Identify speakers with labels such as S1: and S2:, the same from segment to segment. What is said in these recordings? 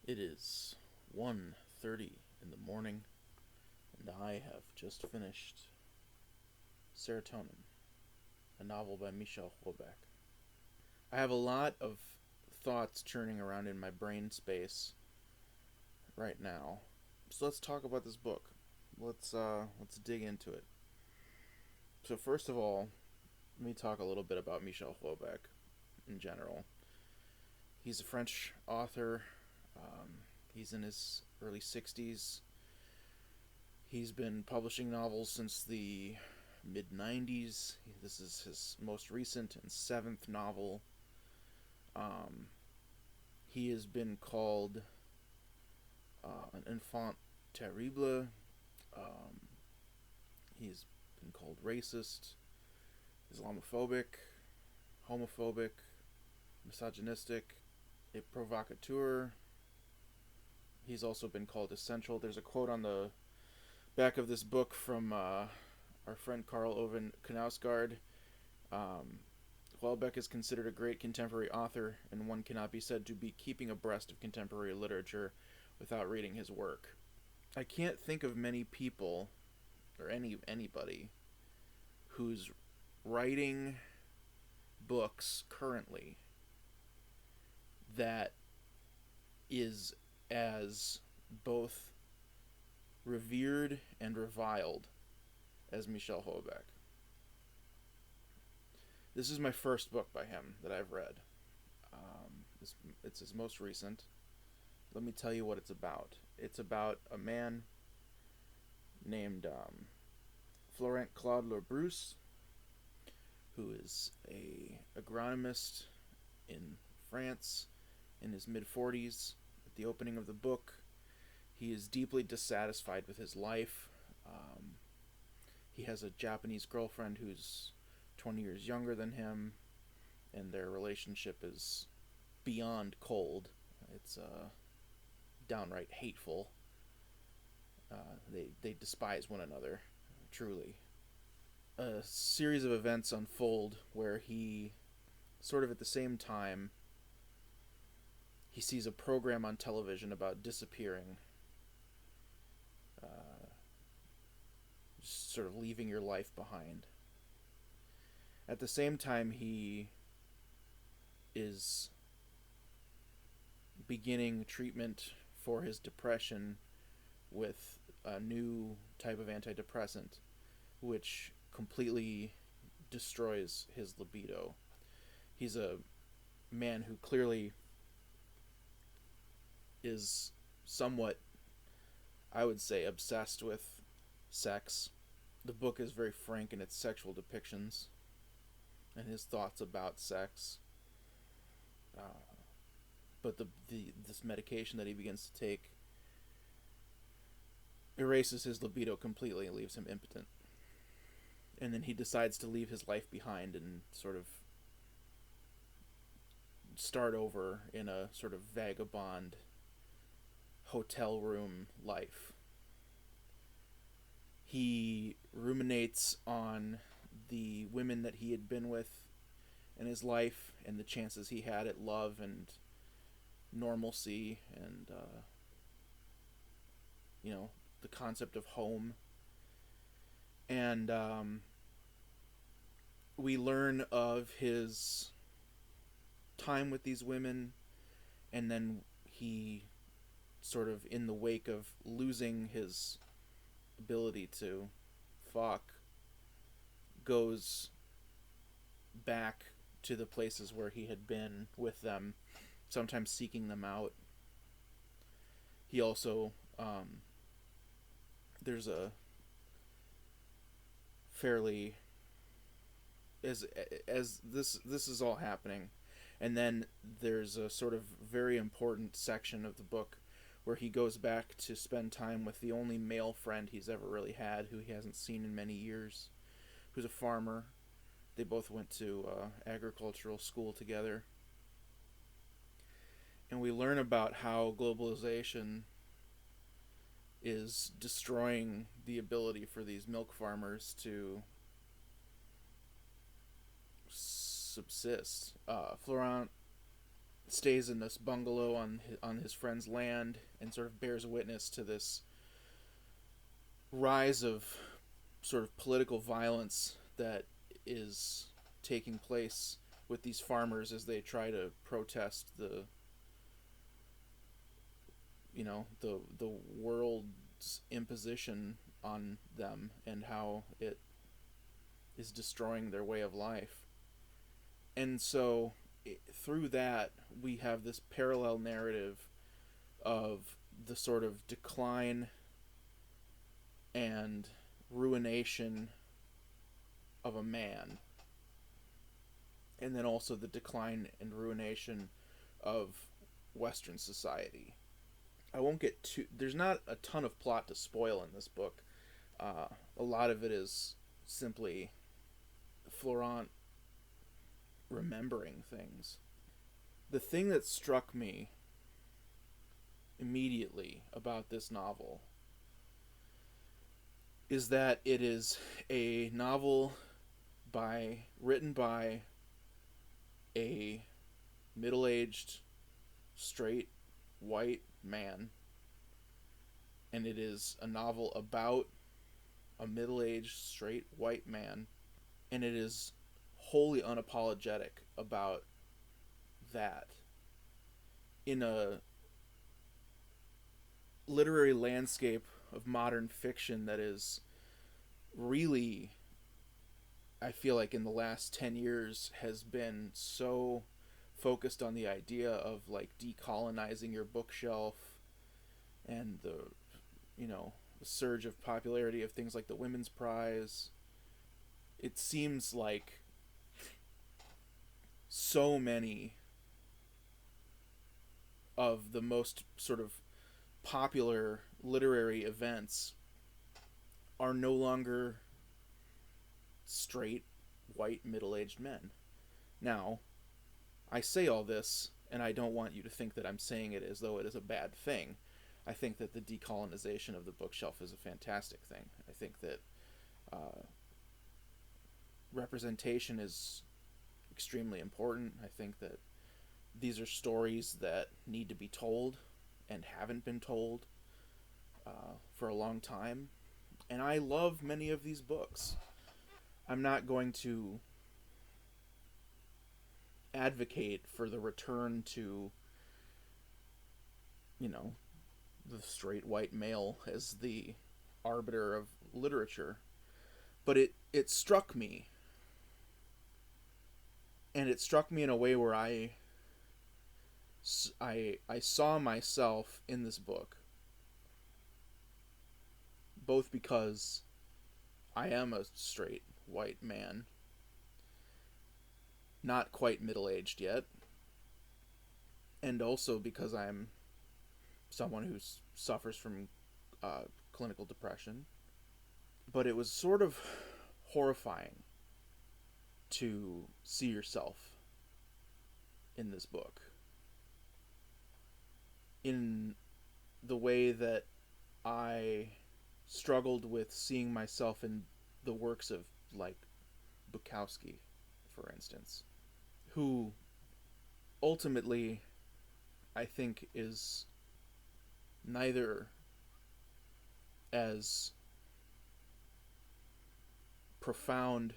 S1: It is 1:30 in the morning, and I have just finished Serotonin, a novel by Michel Houellebecq. I have a lot of thoughts churning around in my brain space right now, so let's talk about this book. Let's dig into it. So first of all, let me talk a little bit about Michel Houellebecq in general. He's a French author. He's in his early 60s. He's been publishing novels since the mid 90s. This is his most recent and seventh novel. He has been called an enfant terrible. He's been called racist, Islamophobic, homophobic, misogynistic, a provocateur. He's also been called essential. There's a quote on the back of this book from our friend Karl Ove Knausgaard. Houellebecq is considered a great contemporary author, and one cannot be said to be keeping abreast of contemporary literature without reading his work. I can't think of many people, or anybody, who's writing books currently that is as both revered and reviled as Michel Houellebecq. This is my first book by him that I've read. It's his most recent. Let me tell you what it's about. It's about a man named Florent Claude Labrousse, who is a agronomist in France in his mid-40s. At the opening of the book, he is deeply dissatisfied with his life. He has a Japanese girlfriend who's 20 years younger than him, and their relationship is beyond cold. It's downright hateful. They despise one another, truly. A series of events unfold where he, sort of at the same time, he sees a program on television about disappearing, just sort of leaving your life behind. At the same time, he is beginning treatment for his depression with a new type of antidepressant, which completely destroys his libido. He's a man who clearly is somewhat, I would say, obsessed with sex. The book is very frank in its sexual depictions and his thoughts about sex. But this medication that he begins to take erases his libido completely and leaves him impotent. And then he decides to leave his life behind and sort of start over in a sort of vagabond hotel room life. He ruminates on the women that he had been with in his life and the chances he had at love and normalcy and the concept of home. And we learn of his time with these women, and then he sort of, in the wake of losing his ability to fuck, goes back to the places where he had been with them, sometimes seeking them out. He also there's a fairly, as this is all happening, and then there's a sort of very important section of the book where he goes back to spend time with the only male friend he's ever really had, who he hasn't seen in many years, who's a farmer. They both went to agricultural school together. And we learn about how globalization is destroying the ability for these milk farmers to subsist. Florent stays in this bungalow on his friend's land and sort of bears witness to this rise of sort of political violence that is taking place with these farmers as they try to protest the world's imposition on them and how it is destroying their way of life. And so through that we have this parallel narrative of the sort of decline and ruination of a man, and then also the decline and ruination of Western society. I won't get too... There's not a ton of plot to spoil in this book. A lot of it is simply Florent remembering things. The thing that struck me immediately about this novel is that it is a novel written by a middle-aged, straight, white man, and it is a novel about a middle-aged, straight, white man, and it is wholly unapologetic about that in a literary landscape of modern fiction that is really, I feel like in the last 10 years has been so focused on the idea of like decolonizing your bookshelf and the surge of popularity of things like the Women's Prize. It seems like so many of the most sort of popular literary events are no longer straight, white, middle-aged men. Now, I say all this, and I don't want you to think that I'm saying it as though it is a bad thing. I think that the decolonization of the bookshelf is a fantastic thing. I think that representation is extremely important. I think that these are stories that need to be told and haven't been told for a long time. And I love many of these books. I'm not going to advocate for the return to, the straight white male as the arbiter of literature. But it struck me. And it struck me in a way where I saw myself in this book. Both because I am a straight white man, not quite middle-aged yet, and also because I'm someone who suffers from clinical depression. But it was sort of horrifying to see yourself in this book in the way that I struggled with seeing myself in the works of, like, Bukowski, for instance, who ultimately I think is neither as profound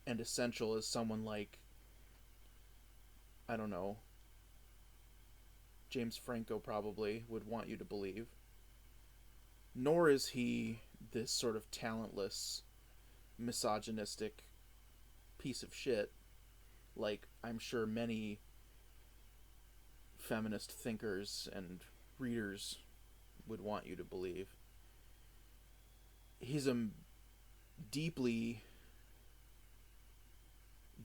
S1: and essential as someone like, I don't know, James Franco probably would want you to believe, nor is he this sort of talentless, misogynistic piece of shit like I'm sure many feminist thinkers and readers would want you to believe. He's a deeply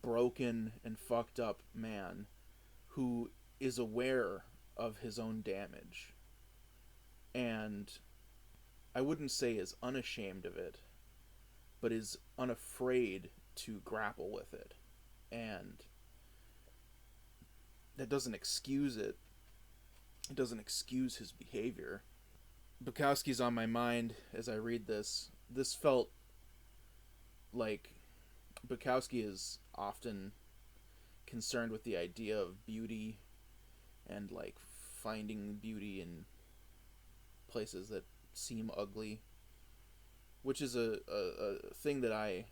S1: broken and fucked up man who is aware of his own damage, and I wouldn't say is unashamed of it, but is unafraid to grapple with it. And that doesn't excuse it. It doesn't excuse his behavior. Bukowski's on my mind as I read this. This felt like Bukowski is often concerned with the idea of beauty and like finding beauty in places that seem ugly, which is a thing that I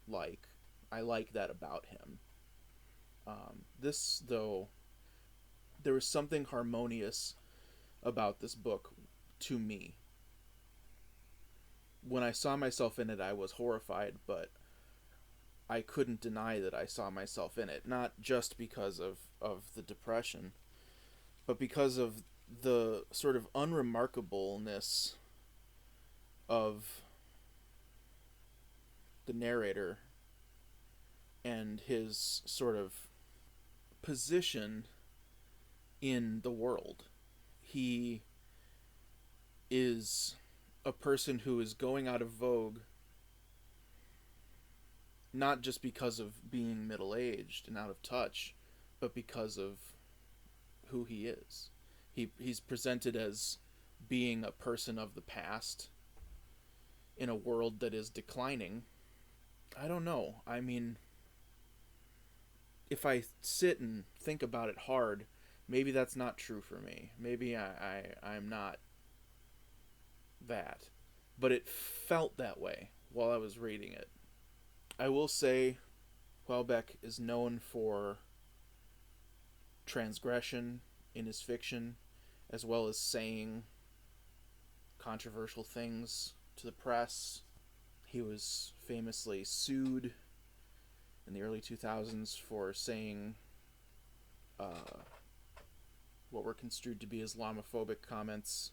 S1: like. I like that about him. This, though, there was something harmonious about this book to me. When I saw myself in it, I was horrified, but I couldn't deny that I saw myself in it. Not just because of the depression, but because of the sort of unremarkableness of the narrator and his sort of position in the world. He is a person who is going out of vogue not just because of being middle-aged and out of touch, but because of who he is. He's presented as being a person of the past in a world that is declining. I don't know. I mean, if I sit and think about it hard, maybe that's not true for me. Maybe I'm not that. But it felt that way while I was reading it. I will say Houellebecq is known for transgression in his fiction, as well as saying controversial things to the press. He was famously sued in the early 2000s for saying what were construed to be Islamophobic comments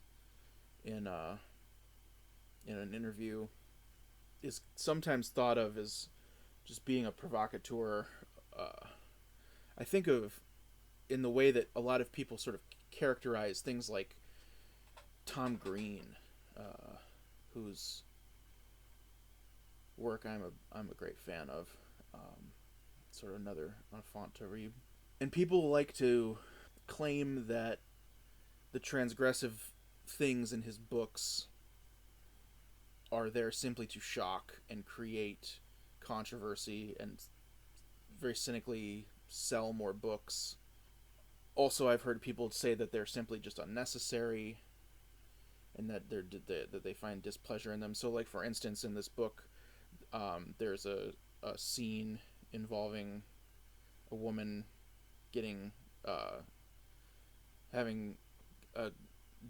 S1: in an interview. Is sometimes thought of as just being a provocateur. I think of in the way that a lot of people sort of characterize things like Tom Green, whose work I'm a great fan of. Sort of another enfant terrible. And people like to claim that the transgressive things in his books are there simply to shock and create controversy and very cynically sell more books. Also, I've heard people say that they're simply just unnecessary and that that they find displeasure in them. So, like, for instance, in this book, there's a scene involving a woman getting having a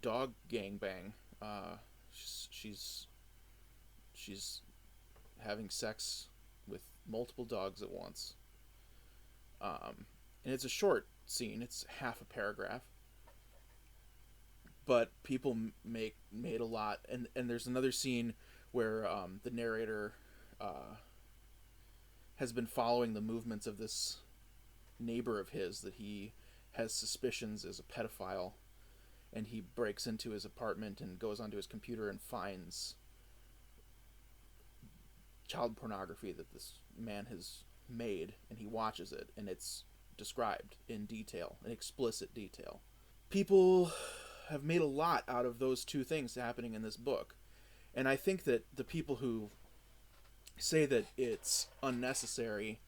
S1: dog gangbang. She's having sex with multiple dogs at once. And it's a short scene. It's half a paragraph. But people made a lot. And there's another scene where the narrator has been following the movements of this neighbor of his that he has suspicions is a pedophile. And he breaks into his apartment and goes onto his computer and finds child pornography that this man has made, and he watches it, and it's described in detail, in explicit detail. People have made a lot out of those two things happening in this book, and I think that the people who say that it's unnecessary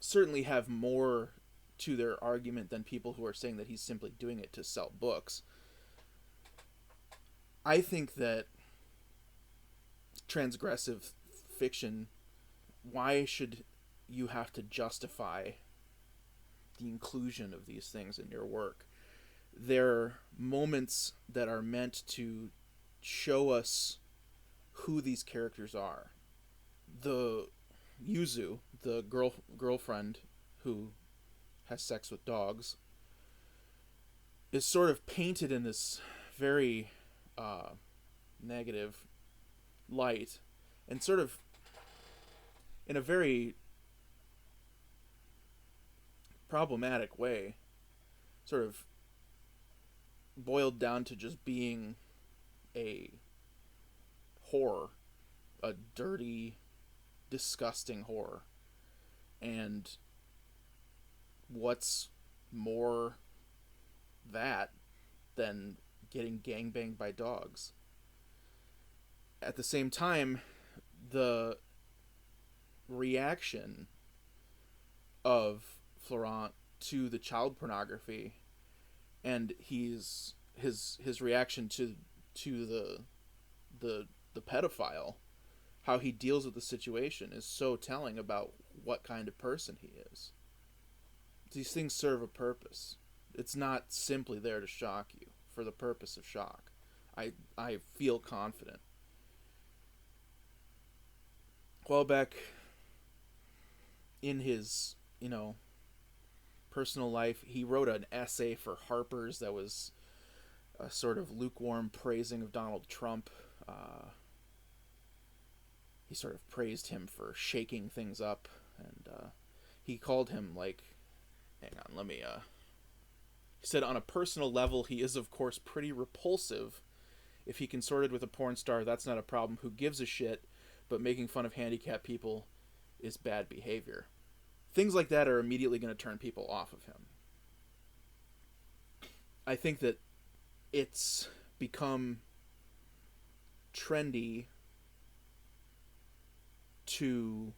S1: certainly have more to their argument than people who are saying that he's simply doing it to sell books. I think that transgressive fiction, why should you have to justify the inclusion of these things in your work? They're moments that are meant to show us who these characters are. The Yuzu, the girlfriend who has sex with dogs, is sort of painted in this very negative light, and sort of in a very problematic way, sort of boiled down to just being a whore, a dirty, disgusting whore. And what's more that than getting gangbanged by dogs? At the same time, the reaction of Florent to the child pornography, and his reaction to the pedophile, how he deals with the situation is so telling about what kind of person he is. These things serve a purpose. It's not simply there to shock you for the purpose of shock. I feel confident. Houellebecq, in his, personal life, he wrote an essay for Harper's that was a sort of lukewarm praising of Donald Trump. He sort of praised him for shaking things up, and he called him, like, hang on, let me, he said, on a personal level, he is, of course, pretty repulsive. If he consorted with a porn star, that's not a problem. Who gives a shit? But making fun of handicapped people is bad behavior. Things like that are immediately going to turn people off of him. I think that it's become trendy to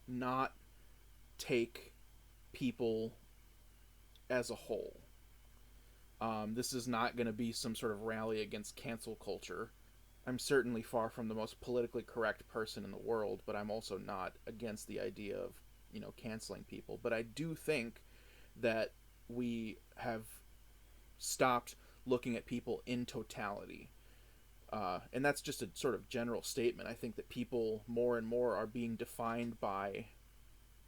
S1: not take people as a whole. This is not going to be some sort of rally against cancel culture. I'm certainly far from the most politically correct person in the world, but I'm also not against the idea of, canceling people. But I do think that we have stopped looking at people in totality. And that's just a sort of general statement. I think that people more and more are being defined by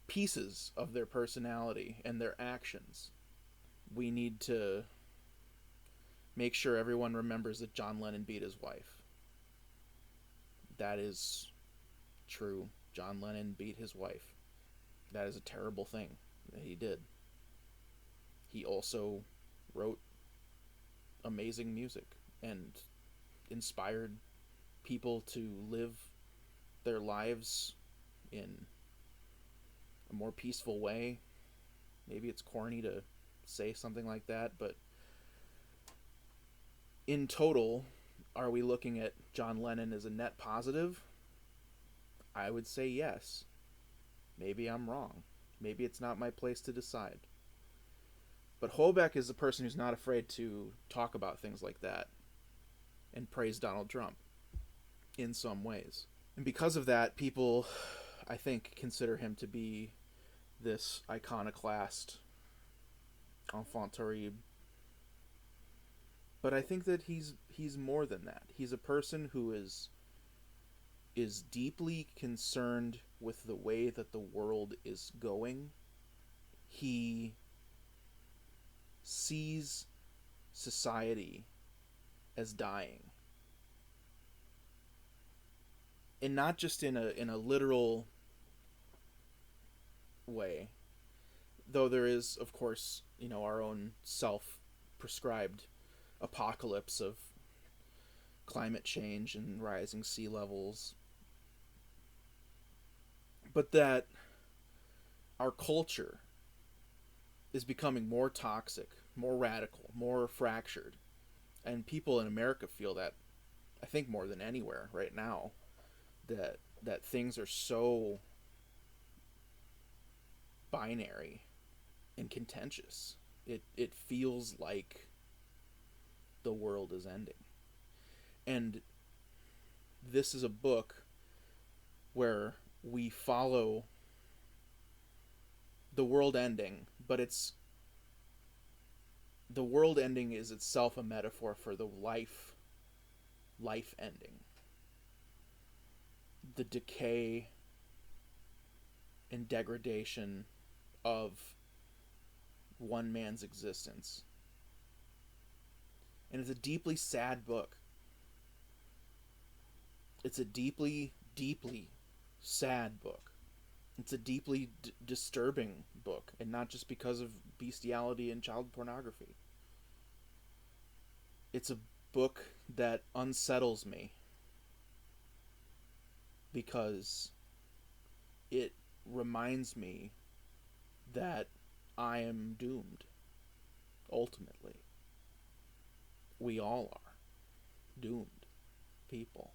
S1: pieces of their personality and their actions. We need to make sure everyone remembers that John Lennon beat his wife. That is true. John Lennon beat his wife. That is a terrible thing that he did. He also wrote amazing music and inspired people to live their lives in a more peaceful way. Maybe it's corny to say something like that, but in total, are we looking at John Lennon as a net positive? I would say yes. Maybe I'm wrong. Maybe it's not my place to decide. But Houellebecq is a person who's not afraid to talk about things like that and praise Donald Trump in some ways. And because of that, people, I think, consider him to be this iconoclast, enfant terrible. But I think that he's more than that. He's a person who is deeply concerned with the way that the world is going. He sees society as dying. And not just in a literal way. Though there is, of course, our own self-prescribed apocalypse of climate change and rising sea levels. But that our culture is becoming more toxic, more radical, more fractured. And people in America feel that, I think, more than anywhere right now, that things are so binary and contentious. It feels like the world is ending. And this is a book where we follow the world ending, but the world ending is itself a metaphor for the life ending. The decay and degradation of one man's existence. And it's a deeply sad book. It's a deeply, deeply sad book. It's a deeply disturbing book, and not just because of bestiality and child pornography. It's a book that unsettles me because it reminds me that I am doomed, ultimately. We all are doomed people.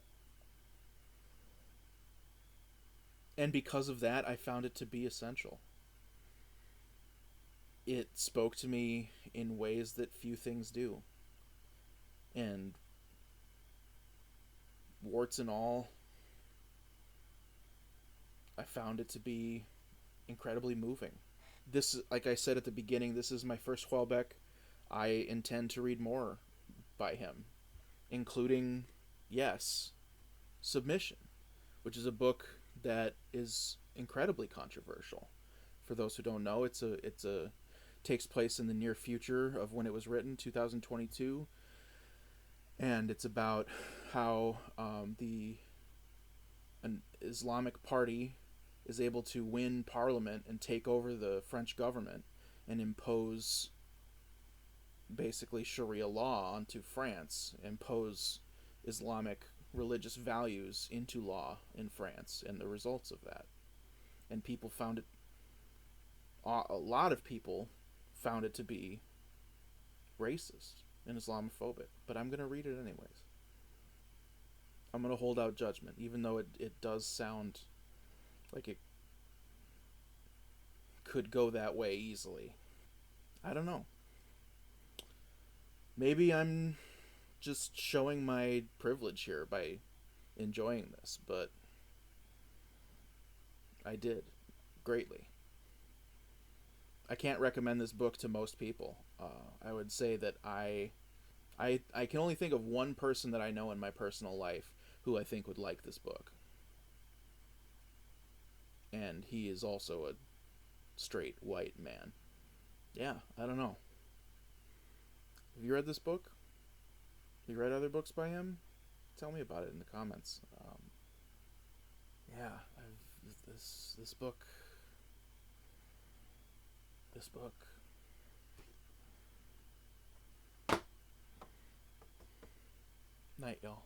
S1: And because of that, I found it to be essential. it spoke to me in ways that few things do. And warts and all, I found it to be incredibly moving. This, like I said at the beginning, this is my first Houellebecq. I intend to read more by him, including, yes, Submission, which is a book that is incredibly controversial. For those who don't know, it's a takes place in the near future of when it was written, 2022, and it's about how the an Islamic party is able to win parliament and take over the French government and impose basically Sharia law onto France, impose Islamic religious values into law in France, and the results of that. And people found it, a lot of people found it to be racist and Islamophobic. But I'm going to read it anyways. I'm going to hold out judgment, even though it does sound like it could go that way easily. I don't know. Maybe I'm just showing my privilege here by enjoying this, but I did greatly. I can't recommend this book to most people. I would say that I can only think of one person that I know in my personal life who I think would like this book. And he is also a straight white man. Yeah, I don't know. Have you read this book? Have you read other books by him? Tell me about it in the comments. Yeah, this book. This book. Night, y'all.